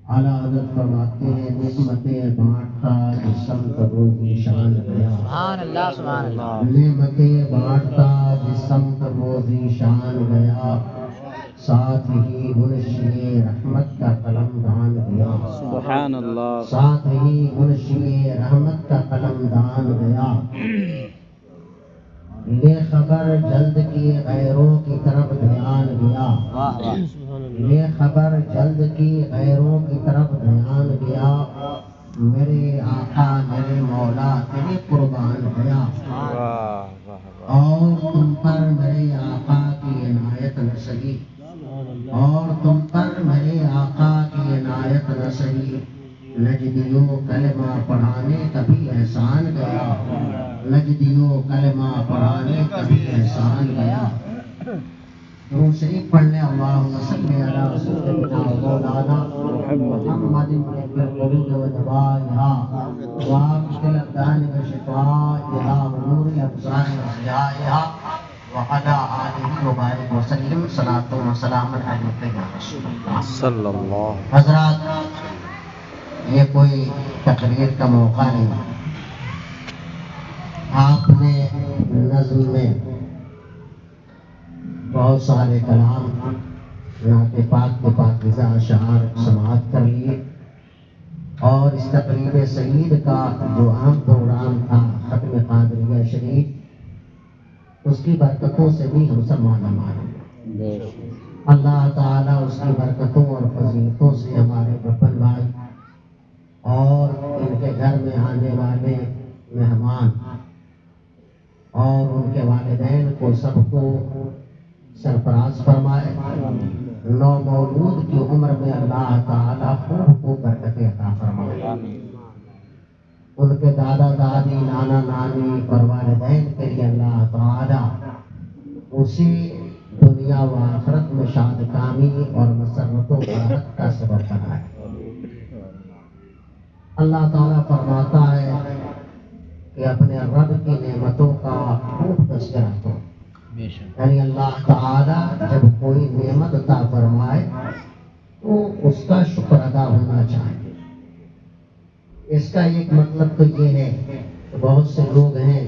اعلیٰ حضرت فرماتے ہیں نعمتیں بانٹتا جسم تبو ذیشان گیا. سبحان اللہ سبحان اللہ. نعمتیں بانٹتا جسم تبو ذیشان گیا، ساتھ ہی منشی رحمت کا قلم دان گیا. سبحان اللہ. ساتھ ہی منشی رحمت کا قلم دان گیا. یہ خبر جلد کی غیروں کی طرف دھیان گیا. یہ خبر جلد کی غیروں کی طرف دھیان گیا. میرے آقا میرے مولا تیرے قربان گیا. اور تم پر میرے آقا کی عنایت نہ سہی، اور تم پر میرے آقا کی عنایت نہ سہی. نجدیوں کلمہ پڑھانے کبھی احسان گیا، نجدیوں کلمہ پڑھانے کبھی احسان گیا. درود شریف پڑھنے اللہم صلی علی سیدنا مولانا محمد بالقلوب ودوائها وعافیة الابدان وشفائها ونور الابصار وضیائها وعلى آلہ وبارک وسلم صلاۃ وسلام علیک یا رسول اللہ صلی اللہ. حضرات، یہ کوئی تقریر کا موقع نہیں. آپ نے نظم میں بہت سارے کلام نعت پاک کے پاکیزہ اشعار سماعت کر لیے، اور اس تقریب سعید کا جو عام پروگرام تھا ختم قادریہ شریف، اس کی برکتوں سے بھی ہم سب مالا مال ہیں. اللہ تعالیٰ اس کی برکتوں اور فضیلتوں سے ہمارے بپن بھائی اور ان کے گھر میں آنے والے مہمان اور ان کے والدین کو سب کو سرفراز فرمائے. نو مولود کی عمر میں اللہ تعالیٰ خوب برکتیں عطا فرمائے. ان کے دادا دادی نانا نانی اور والدین کے لیے اللہ تعالیٰ اسی دنیا و آخرت میں شاد کامی اور مسرت و راحت کا سبب بنائے. اللہ تعالیٰ فرماتا ہے کہ اپنے رب کی نعمتوں کا خوب تذکرہ کرو. یعنی اللہ تعالیٰ جب کوئی نعمت عطا فرمائے تو اس کا شکر ادا ہونا چاہیے. اس کا ایک مطلب تو یہ ہے کہ بہت سے لوگ ہیں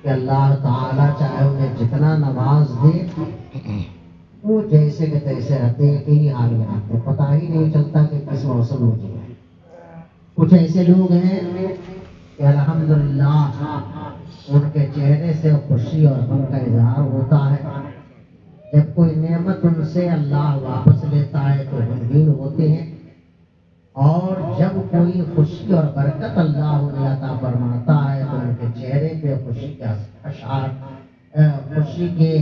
کہ اللہ تعالیٰ چاہے انہیں جتنا نواز دے وہ جیسے کہ تیسے رہتے ہیں، کہیں حال میں رہتے ہیں، پتہ ہی نہیں چلتا کہ کس موسم میں جی. کچھ ایسے لوگ ہیں کہ الحمدللہ ان کے چہرے سے خوشی اور غم کا اظہار ہوتا ہے. جب کوئی نعمت ان سے اللہ واپس لیتا ہے تو غمگین ہوتے ہیں، اور جب کوئی خوشی اور برکت اللہ انہیں عطا فرماتا ہے تو ان کے چہرے پہ خوشی کے اشعار، خوشی کے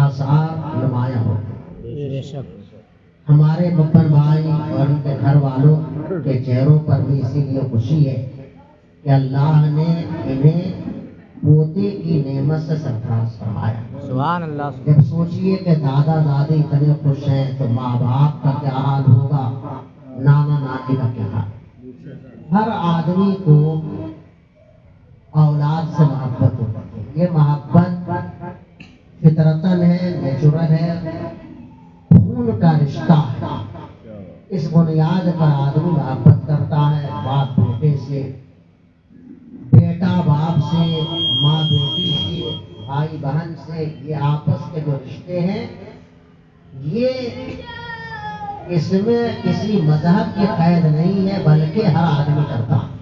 آثار نمایاں ہوتے ہیں. ہمارے بپن بھائی اور ان کے گھر والوں کے چہروں پر بھی اسی لیے خوشی ہے کہ اللہ نے انہیں پوتے کی نعمت سے سرفراز فرمایا. سبحان اللہ. جب سوچئے کہ دادا دادی اتنے خوش ہیں تو ماں باپ کا کیا حال ہوگا، نانا نانی کا کیا حال. ہر آدمی کو اولاد سے محبت ہوتی ہے. یہ محبت فطرتاً ہے، نیچرل ہے، خون کا رشتہ ہے. اس بنیاد پر آدمی محبت کرتا ہے، باپ بیٹے سے، بیٹا باپ سے، ماں بیٹی سے، بھائی بہن سے. یہ آپس کے جو رشتے ہیں یہ اس میں کسی مذہب کی قید نہیں ہے، بلکہ ہر آدمی کرتا ہے،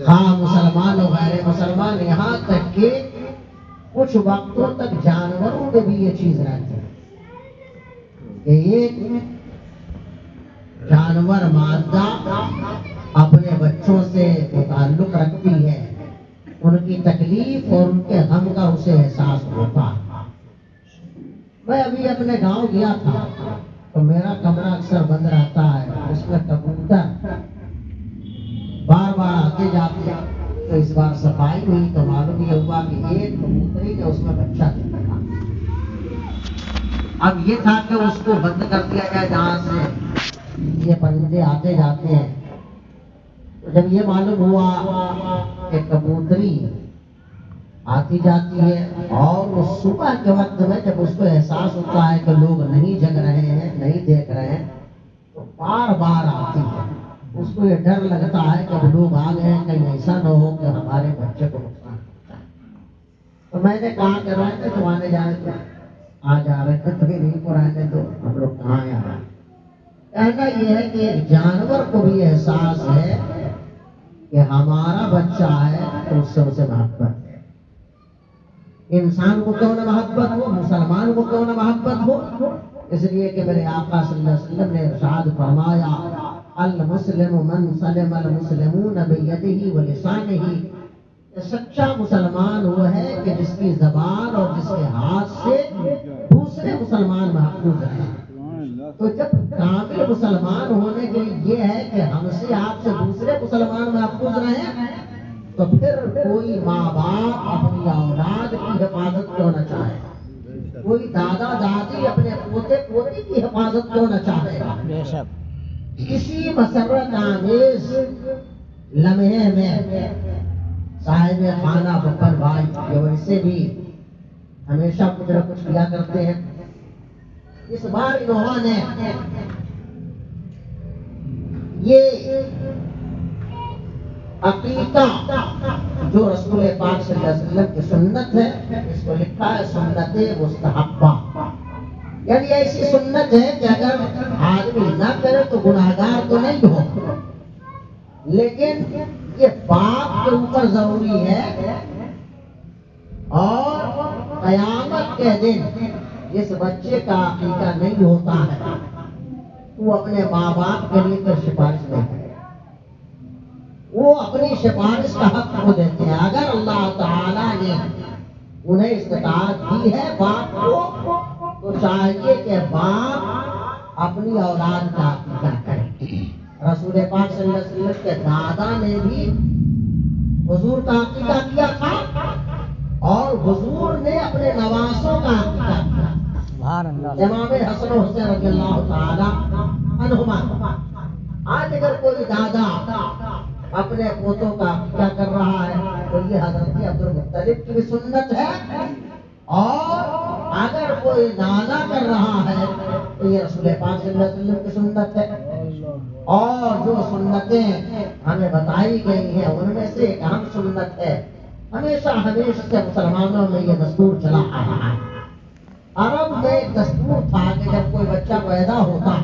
ہاں مسلمان و غیر مسلمان. یہاں تک کہ کچھ وقتوں تک جانوروں میں بھی یہ چیز رہتی ہے کہ ایک جانور مادہ اپنے بچوں سے تعلق رکھتی ہے، ان کی تکلیف اور ان کے غم کا اسے احساس ہوتا ہے. میں ابھی اپنے گاؤں گیا تھا تو میرا کمرہ اکثر بند رہتا ہے، اس میں کبوتر بار بار آتے جاتے ہیں. تو اس بار صفائی ہوئی تو معلوم یہ ہوا کہ ایک کبوتری کا اس میں بچہ تھا. اب یہ تھا کہ اس کو بند کر دیا جائے جہاں سے یہ پرندے آتے جاتے ہیں. تو جب یہ معلوم ہوا کہ کبوتری آتی جاتی ہے اور اس صبح کے وقت میں جب اس کو احساس ہوتا ہے کہ لوگ نہیں جگ رہے ہیں، نہیں دیکھ رہے ہیں، تو بار بار آتی ہے. اس کو یہ ڈر لگتا ہے کہ اب لوگ آ گئے کہیں ایسا نہ ہو کہ ہمارے بچے کو نقصان پہنچائے. تو میں نے کہا کہ رہتے تو آنے جانے تو آ جا رہے تھے کبھی نہیں پرانے تو ہم لوگ کہاں آ رہے. کہنا یہ ہے کہ ایک جانور کو بھی احساس ہے کہ ہمارا بچہ ہے تو اس سے اسے محبت ہے. انسان کو کیوں نہ محبت ہو, مسلمان کو کیوں نہ محبت ہو. اس لیے کہ میرے آقا صلی اللہ علیہ وسلم نے ارشاد فرمایا المسلم من سلم المسلمون بیدہ ولسانہ. سچا مسلمان وہ ہے کہ جس کی زبان اور جس کے ہاتھ سے دوسرے مسلمان محفوظ رہیں. تو جب کامل مسلمان ہونے کے لیے یہ ہے کہ ہم سے آپ سے دوسرے مسلمان محفوظ رہیں, تو پھر کوئی ماں باپ اپنی اولاد کی حفاظت کیوں نہ چاہے, کوئی دادا دادی اپنے پوتے پوتی کی حفاظت کیوں نہ چاہے. بے شک. کسی مسرت آمیز لمحے میں صاحب خانہ بپر بھائی یہ ویسے بھی ہمیشہ کچھ نہ کچھ کیا کرتے ہیں. اس بار انہوں نے یہ عقیقہ جو رسول پاک صلی اللہ علیہ وسلم کی سنت ہے, اس کو لکھا ہے سنت مستحبہ. یعنی ایسی سنت ہے کہ اگر آدمی نہ کرے تو گناہگار تو نہیں ہو, لیکن یہ باپ کے اوپر ضروری ہے. اور قیامت کے دن جس بچے کا عقیقہ نہیں ہوتا ہے وہ اپنے ماں باپ کے لیے پھر سفارش نہیں کرے, وہ اپنی سفارش کا حق کھو دیتے ہیں. اگر اللہ تعالیٰ نے انہیں استطاعت دی ہے باپ کو, تو چاہیے کہ باپ اپنی اولاد کا عقیقہ کرے. رسول پاک صلی اللہ علیہ وسلم کے دادا نے بھی حضور کا عقیقہ کیا تھا اور حضور نے اپنے نواسوں کا عقیقہ کیا. سبحان اللہ. امام حسن و حسین رضی اللہ تعالی عنہما. آج اگر کوئی دادا اپنے پوتوں کا عقیقہ کر رہا ہے تو یہ حضرت عبد المطلب کی بھی سنت ہے, اور اگر کوئی نانا کر رہا ہے تو یہ رسول پاک صلی اللہ علیہ وسلم کی سنت ہے. اور جو سنتیں ہمیں بتائی گئی ہیں ان میں سے ایک اہم سنت ہے, ہمیشہ سے مسلمانوں میں یہ دستور چلا آ رہا ہے. عرب میں ایک دستور تھا کہ جب کوئی بچہ پیدا ہوتا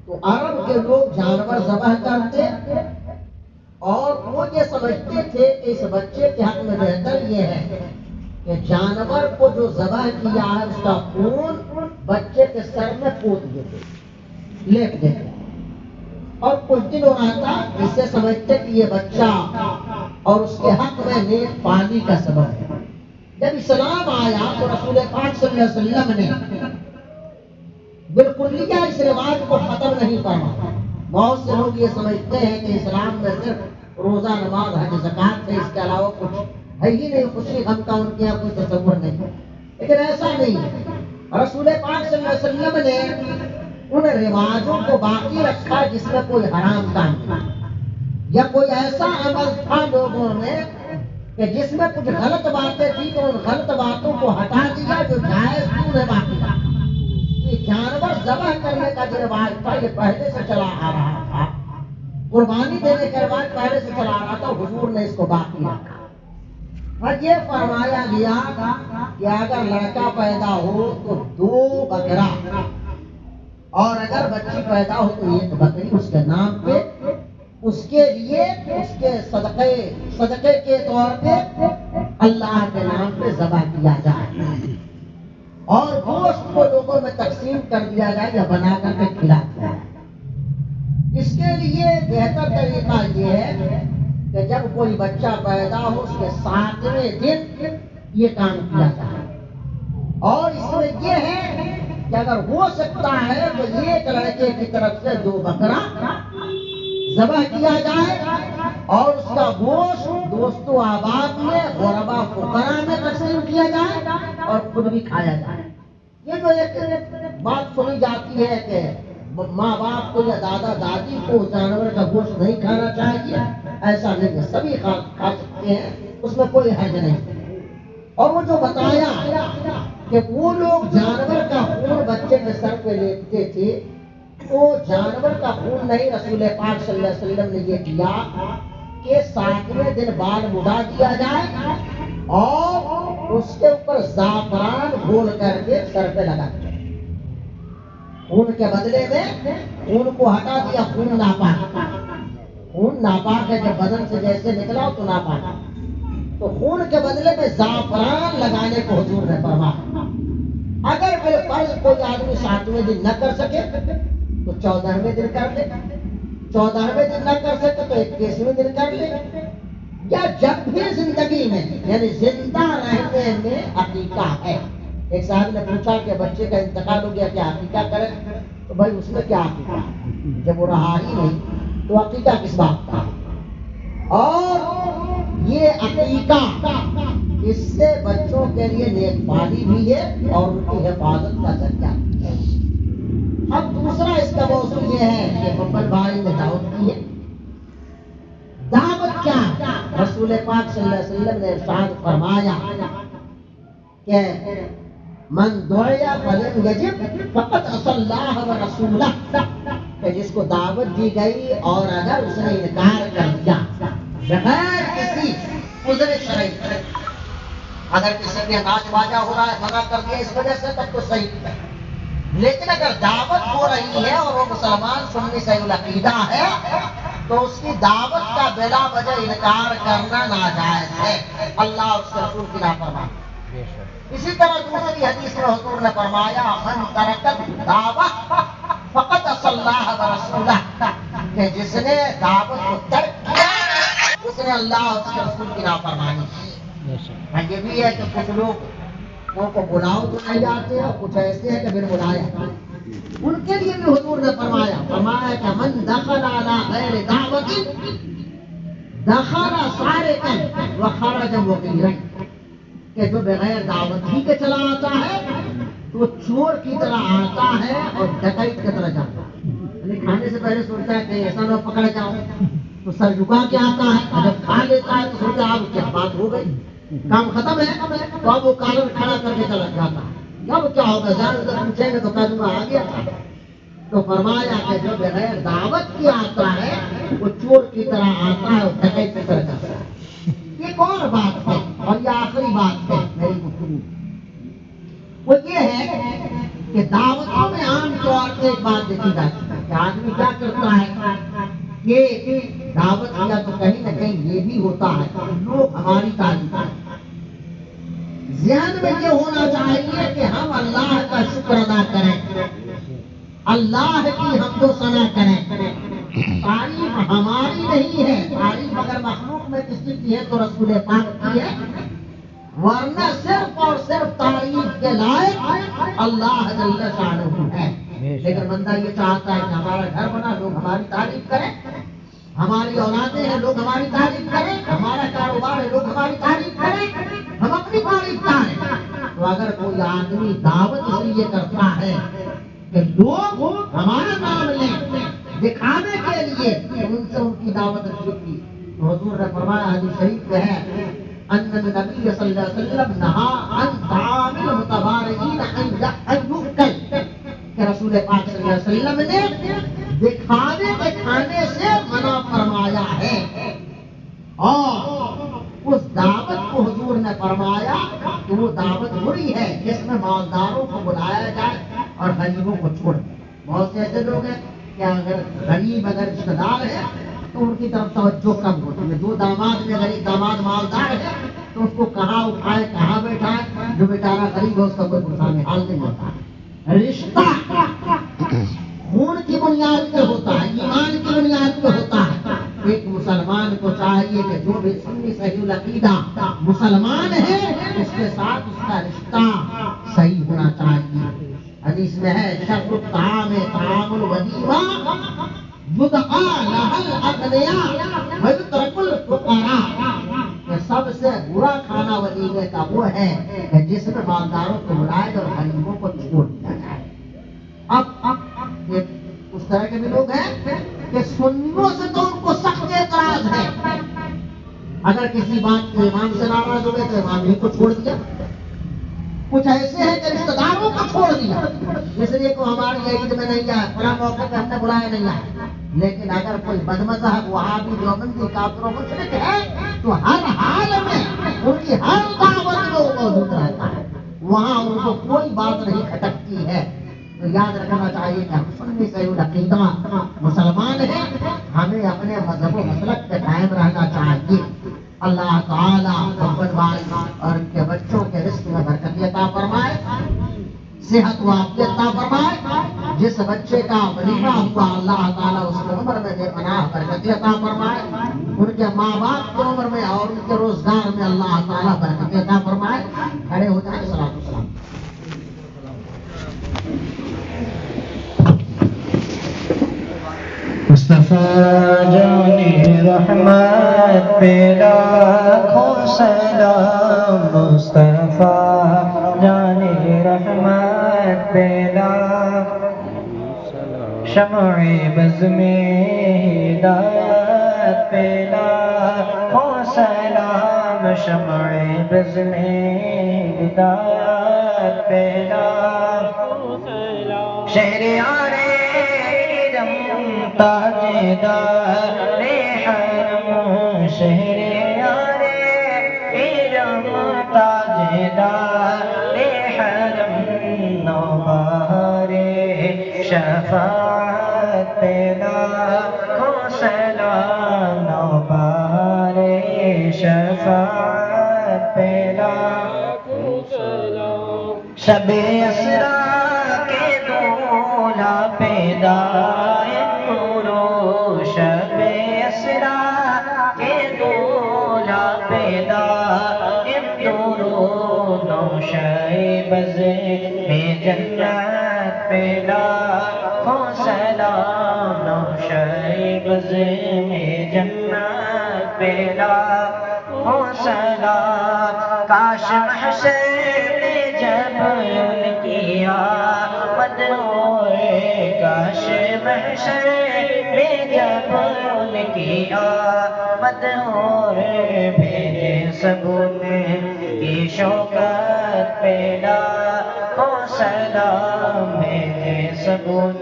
تو عرب کے لوگ جانور ذبح کرتے, اور وہ یہ سمجھتے تھے کہ اس بچے کے حق میں بہتر یہ ہے کہ جانور کو جو ذبح کیا ہے اس کا خون بچے کے سر میں پوت دیتے, لیپ دیتے, اور کچھ دن ہو رہا تھا اس سے سمجھتے کہ یہ بچہ اور اس کے حق میں نیک پانی کا سبب ہے. جب اسلام آیا تو رسول پاک صلی اللہ علیہ وسلم نے بالکل اس رواج کو ختم نہیں کرا. بہت سے لوگ یہ سمجھتے ہیں کہ اسلام میں صرف روزہ نماز حج زکات ہے, اس کے علاوہ کچھ ہے ہی نہیں, خوشی غم کا ان کے یہاں کوئی تصور نہیں. لیکن ایسا نہیں ہے. رسول پاک صلی اللہ علیہ وسلم نے ان رواجوں کو باقی رکھا جس میں کوئی حرام کام نہیں, یا کوئی ایسا عمل تھا لوگوں میں کہ جس میں کچھ غلط باتیں تھی تو ان غلط باتوں کو ہٹا دیا, جو جائز تھی انہیں باقی رکھا. یہ جانور ذبح کرنے کا جو رواج تھا یہ پہلے سے چلا آ رہا تھا, قربانی دینے کا رواج پہلے سے چلا آ رہا تھا, حضور نے اس کو باقی رکھا. اور یہ فرمایا گیا کہ اگر لڑکا پیدا ہو تو 2 بکرا, اور اگر بچی پیدا ہو تو 1 بکری اس کے نام پہ, اس کے لیے اس کے صدقے کے طور پہ اللہ کے نام پہ ذبح کیا جائے, اور گوشت کو لوگوں میں تقسیم کر دیا جائے یا بنا کر کے کھلایا جائے. اس کے لیے بہتر طریقہ یہ ہے کہ جب کوئی بچہ پیدا ہو اس کے 7ویں دن یہ کام کیا جائے. اور اس میں یہ ہے کہ اگر ہو سکتا ہے تو ایک لڑکے کی طرف سے 2 بکرا ذبح کیا جائے, اور اس کا گوشت دوست و احباب میں غربا فقراء میں تقسیم کیا جائے اور خود بھی کھایا جائے. یہ جو ایک بات سنی جاتی ہے کہ ماں باپ کو یا دادا دادی کو جانور کا گوشت نہیں کھانا چاہیے, ایسا نہیں ہے, سبھی کھا سکتے ہیں, اس میں کوئی حرج نہیں. اور وہ جو بتایا کہ وہ لوگ جانور کا خون بچے کے سر پہ لیپتے تھے, تو جانور کا خون نہیں، رسول پاک صلی اللہ علیہ وسلم نے یہ کیا کہ 7ویں دن بال مڈا دیا جائے اور اس کے اوپر زعفران گھول کر کے سر پہ لگا دیا۔ خون کے بدلے میں خون کو ہٹا دیا، خون ناپاک، خون ناپاک ہے، جب بدن سے جیسے نکلا تو ناپاک، تو خون کے بدلے میں زعفران لگانے کو حضور نے فرمایا۔ اگر بالفرض کوئی آدمی 7ویں دن نہ کر سکے تو 14ویں دن کر لے، 14ویں دن نہ کر سکے تو 21ویں دن کر لے، یا جب بھی زندگی میں یعنی زندہ رہنے میں عقیقہ ہے۔ ایک صاحب نے پوچھا کہ بچے کا انتقال ہو گیا کیا عقیقہ کرے؟ تو بھائی اس میں کیا عقیقہ ہے، جب وہ رہا ہی نہیں تو عقیقہ کس بات کا؟ اور یہ عقیقہ اس سے بچوں کے لیے نیک بانی بھی ہے اور ان کی حفاظت کا ذریعہ ہے۔ اب دوسرا اس کا موضوع یہ ہے کہ محمد بھائی نے دعوت کی ہے۔ دعوت کیا ہے؟ رسول پاک صلی اللہ علیہ وسلم نے ارشاد فرمایا کہ من دعی فلم یجب فقط عصی اللہ و رسولہ، کہ جس کو دعوت دی گئی اور اگر اس نے انکار کر دیا بغیر کسی عذر شرعی، اگر کسی کے ناچ باجا ہو رہا ہے منع کر دیا اس وجہ سے تب تو صحیح ہے، لیکن اگر دعوت ہو رہی ہے اور وہ مسلمان سنی صحیح العقیدہ ہے تو اس کی دعوت کا بلا وجہ انکار کرنا ناجائز ہے، اللہ اس کے رسول کی نافرمانی۔ اسی طرح دوسری حدیث میں حضور نے فرمایا من ترک الدعوۃ فقط عصی اللہ و رسولہ، کہ جس نے دعوت کو ترک کیا اس نے اللہ اور اس کے رسول کی نافرمانی کی۔ یہ بھی ہے کہ کچھ لوگ کو بلاؤ تو نہیں جاتے اور کچھ ایسے ہیں کہ بن بلایا، ان کے لیے بھی حضور نے فرمایا کہ من دخل علی غیر دعوت دخل سارقا وخرج مغیرا، کہ جو بغیر دعوت ہی کے چلا آتا ہے تو چور کی طرح آتا ہے اور ڈکیت کی طرح جاتا ہے، یعنی کھانے سے پہلے سوچتا ہے کہ ایسا نہ پکڑ جاؤ تو سر جھکا کے آتا ہے، اور جب کھا لیتا ہے تو سوچتا ہے اب کیا بات ہو گئی، کام ختم ہے، تو اب وہ کالر کھڑا کر کے چلا جاتا ہے، اب کیا ہوگا جان سے پوچھیں گے تو کہہ دوں گا آ گیا تھا۔ تو فرمایا کہ جو بغیر دعوت کی آتا ہے وہ چور کی طرح آتا ہے اور ڈکیت کی طرح جاتا ہے۔ ایک اور بات ہے اور یہ آخری بات ہے میری گفتگو، وہ یہ ہے کہ دعوتوں میں عام طور سے ایک بات دیکھی جاتی ہے کہ آدمی کیا کرتا ہے کہ دعوت کیا تو کہیں نہ کہیں یہ بھی ہوتا ہے لوگ ہماری تعریف کریں، ذہن میں یہ ہونا چاہیے کہ ہم اللہ کا شکر ادا کریں، اللہ کی حمد و ثنا کریں، تعریف ہماری نہیں ہے، تعریف اگر مخلوق میں کسی کی ہے تو رسول پاک کی ہے، ورنہ صرف اور صرف تعریف کے لائق اللہ جل شانہ ہے۔ لیکن بندہ یہ چاہتا ہے کہ ہمارا گھر بنا لوگ ہماری تعریف کریں، ہماری اولادیں ہیں لوگ ہماری تعریف کریں، ہمارا کاروبار ہے لوگ ہماری تعریف کریں، ہم اپنی تعریف کریں۔ تو اگر کوئی آدمی دعوت اس لیے کرتا ہے کہ لوگ ہمارا نام لیں دکھانے کے لیے کہ ان سے ان کی دعوت اچھی تھی، تو حضور نے فرمایا حدیث شریف میں ہے ان النبی صلی اللہ علیہ وسلم نہا عن طعام المتبارئین ان یؤکل، کہ رسول پاک صلی اللہ علیہ وسلم نے دکھانے کے کھانے سے منع فرمایا ہے، اور اس دعوت کو حضور نے فرمایا کہ وہ دعوت بری ہے جس میں مالداروں کو بلایا جائے اور غریبوں کو چھوڑ دیں۔ بہت سے ایسے لوگ ہیں کہ اگر غریب اگر رشتہ دار ہے تو ان کی طرف توجہ کم ہوتی ہے، دو داماد میں اگر ایک داماد مالدار ہے تو اس کو کہاں اٹھائے کہاں بیٹھائے، جو بیچارہ غریب ہے اس کا کوئی پریشانی حل نہیں ہوتا۔ رشتہ خون کی بنیاد پہ ہوتا ہے، ایمان کی بنیاد پہ ہوتا ہے۔ ایک مسلمان کو چاہیے کہ جو بھی سنی صحیح العقیدہ مسلمان ہے اس کے ساتھ اس کا رشتہ صحیح ہونا چاہیے۔ حدیث میں ہے شر الطعام طعام الولیمہ یدعا لها الاغنیاء ویترک الفقراء، کہ سب سے برا کھانا ولیمے کا وہ ہے کہ جس میں مالداروں کو بلائے اور غریبوں کو چھوڑ دیا جائے۔ اب اس طرح کے بھی لوگ ہیں کہ سنیوں سے تو ان کو سخت اعتراض ہے، اگر کسی بات کے امام سے ناراض ہو گئے تو امام ہی کو چھوڑ دیا، کچھ ایسے ہیں کہ رشتہ داروں کو چھوڑ دیا، اس لیے کہ ہماری عید میں نہیں آئے، فلاں موقع پہ ہم نے بلایا نہیں آئے۔ لیکن اگر کوئی بدمذہب وہابی دیوبندی کافر مشرک ہے تو ہر حال میں ان کی ہر دعوت میں وہ موجود رہتا ہے، وہاں ان کو کوئی بات نہیں کھٹکتی ہے۔ تو یاد رکھنا چاہیے کہ ہم سنی سعود عقیدہ مسلمان ہیں، ہمیں اپنے مذہب و مسلک پہ قائم رہنا چاہیے۔ اللہ تعالیٰ محمد والد اور ان کے بچوں کے رزق میں برکت عطا فرمائے، صحت و عافیت عطا فرمائے۔ جس بچے کا ولیمہ ہوا اللہ تعالیٰ اس کی عمر میں بے پناہ برکت عطا فرمائے، ان کے ماں باپ کی عمر میں اور ان کے روزگار میں اللہ تعالیٰ برکت عطا فرمائے۔ کھڑے ہو جائیں، صلاۃ والسلام۔ مصطفیٰ جان رحمت پہ لاکھوں سلام، مصطفیٰ جان رحمت پہ لاکھوں شمع بز میں ہدایت پہ لاکھوں سلام، شمع بز میں ہدایت پہ لاکھوں سلام۔ شہریار تاجدار حرم، شہریار ارم تاجدار حرم، نوبہار شفاعت پہ لاکھوں سلام، نوبہار شفاعت پہ لاکھوں سلام۔ شب اسرا کے دولہ پیدا شب اسرا کے دولہ پیدا دونوں شیبز میں جنت پہ لاکھوں سلام، نو شیبز میں جنت پہ لاکھوں سلام۔ کاش محشر میں جب ان کی آمد ہوئے، کاش محشر میں جب ان کی آمد ہو رے، بھیجے سبون کی شوکت پہ لاکھوں سلام، بھیجے سبون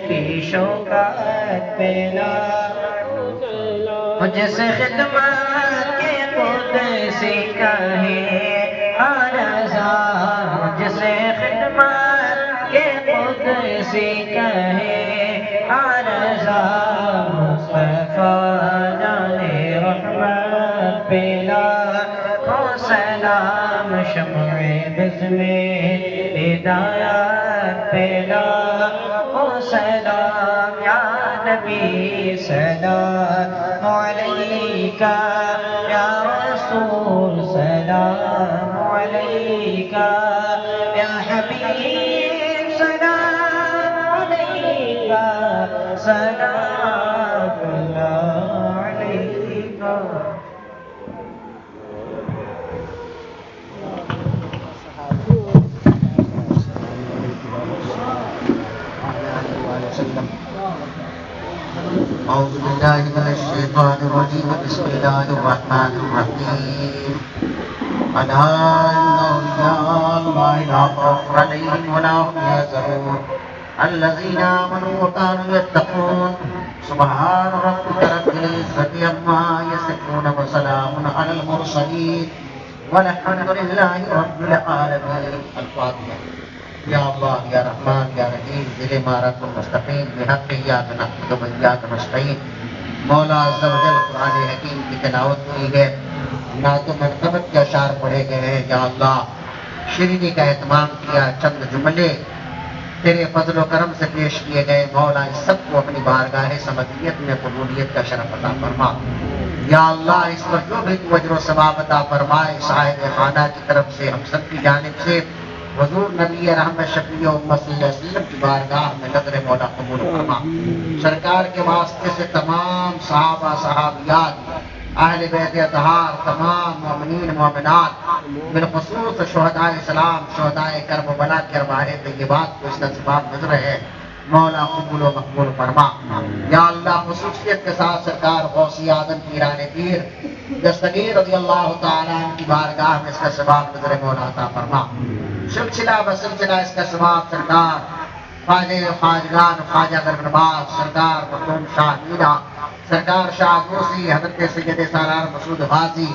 کی شوکت پہ لاکھوں سلام۔ مجھ سے خدمت کے قدسی کہیں رضا، مجھ سے خدمت کے قدسی کہیں رضا، مصطفیٰ جان رحمت پہ لاکھوں سلام، شمع بز میں ہدایت پہ لاکھوں سلام۔ یا نبی سلام علیکہ، یا رسول سلام علیکہ، یا حبیب سلام علیکہ، سلام اللہ علیکہ۔ اعوذ باللہ من الشیطان الرجیم، بسم اللہ الرحمن الرحیم۔ الا ان اولیاء اللہ لا خوف علیہم ولا هم يحزنون الذین آمنوا وكانوا يتقون۔ سبحان ربک رب العزة عما یصفون وسلام علی المرسلین والحمد للہ رب العالمین۔ الفاتحہ۔ یا اللہ یا رحمان یا رحیم، ذل امارت المستقیم بحق ایاک نعبد و ایاک نستعین۔ مولا عز و جل قرآن حکیم کی تلاوت ہوئی ہے، نعت و منقبت کے اشعار پڑھے گئے ہیں۔ یا اللہ شیرینی کا اہتمام کیا، چند جملے تیرے فضل و کرم سے پیش کیے گئے، مولا اس سب کو اپنی بارگاہ سمدیت میں قبولیت کا شرف عطا فرما۔ یا اللہ اس پر جو بھی تو اجر و ثواب عطا فرمائے، صاحب خانہ کی طرف سے، ہم سب کی جانب سے، حضور نبی رحمت شفیع امت صلی اللہ علیہ وسلم کی بارگاہ میں نظر مولا قبول فرما۔ سرکار کے واسطے سے تمام صحابہ صحابیات، اہل بیت اطہار، تمام مومنین مومنات، بالخصوص شہداء اسلام، شہداء کربلا کی ارواح طیبات کو اس کا ثواب نظر ہے، مولا قبول و مقبول فرما۔ یا اللہ خصوصیت کے ساتھ سرکار غوثی اعظم پیران پیر دستگیر رضی اللہ تعالیٰ عنہ کی بارگاہ میں اس کا ثواب نظر مولا عطا فرما۔ سلسلہ بسلسلہ اس کا ثواب سرکار خواجہ خواجگان خواجہ گرگنباز سرکار مختوم شاہ میرا سرکار شاہ دوسی حضرت سید سالار مسعود غازی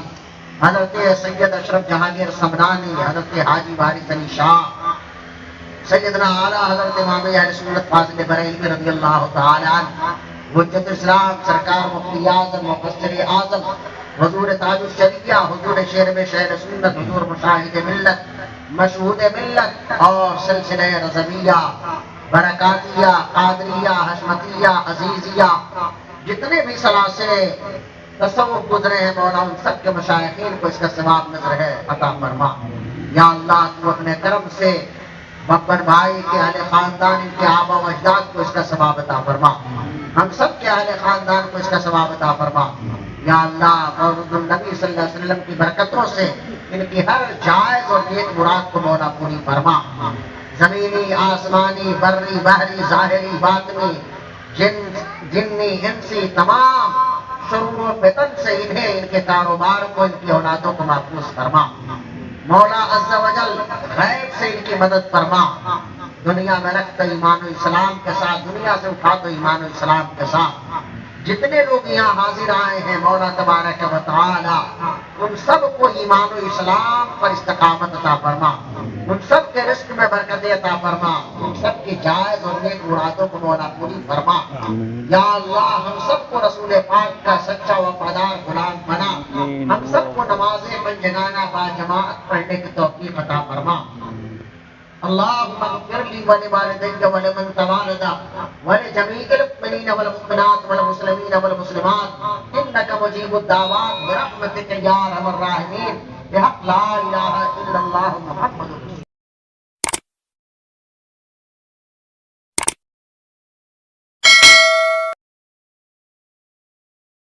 حضرت سید اشرف جہانگیر سمنانی حضرت حاجی وارث علی شاہ سیدنا اعلیٰ حضرت امام اہل سنت فاضل بریلوی رضی اللہ تعالی عنہ حجت اسلام سرکار مفتی اعظم مفسر اعظم حضور تاج الشریعہ حضور شیر میں شہر سنت حضور مشاہد ملت مشہود ملت اور سلسلہ رضویہ برکاتیہ قادریہ حشمتیہ عزیزیہ جتنے بھی سلاسلے تصوف گزرے ہیں مولا ان سب کے مشائخین کو اس کا ثواب نظر ہے عطا فرما یا اللہ تو اپنے کرم سے ببر بھائی کے اہل خاندان ان کے آبا و اجداد کو اس کا ثواب عطا فرما ہم سب کے اہل خاندان کو اس کا ثواب عطا فرما یا اللہ مولود النبی صلی اللہ علیہ وسلم کی برکتوں سے ان کی ہر جائز اور نیک مراد کو مولا پوری فرما زمینی آسمانی بری بحری ظاہری باطنی جنی انسی تمام شرور و فتن سے انہیں ان کے کاروبار کو ان کی اولادوں کو محفوظ فرما مولا عز و جل غیب سے ان کی مدد فرما دنیا میں رکھ تو ایمان و اسلام کے ساتھ دنیا سے اٹھا تو ایمان و اسلام کے ساتھ جتنے لوگ یہاں حاضر آئے ہیں مولا تبارک و تعالی ان سب کو ایمان و اسلام پر استقامت عطا فرما ان سب کے رزق میں برکت عطا فرما ان سب کی جائز اور نیک مرادوں کو مولا پوری فرما یا اللہ ہم سب کو رسول پاک کا سچا وفادار غلام بنا ہم سب کو نماز پنجگانہ با جماعت پڑھنے کی توفیق عطا فرما اللهم اغفر لي ولوالدي ولمن تولد ولجميع المؤمنين والمؤمنات والمسلمين والمسلمات انك مجيب الدعوات برحمتك يا ارحم الراحمين بحق لا اله الا الله محمد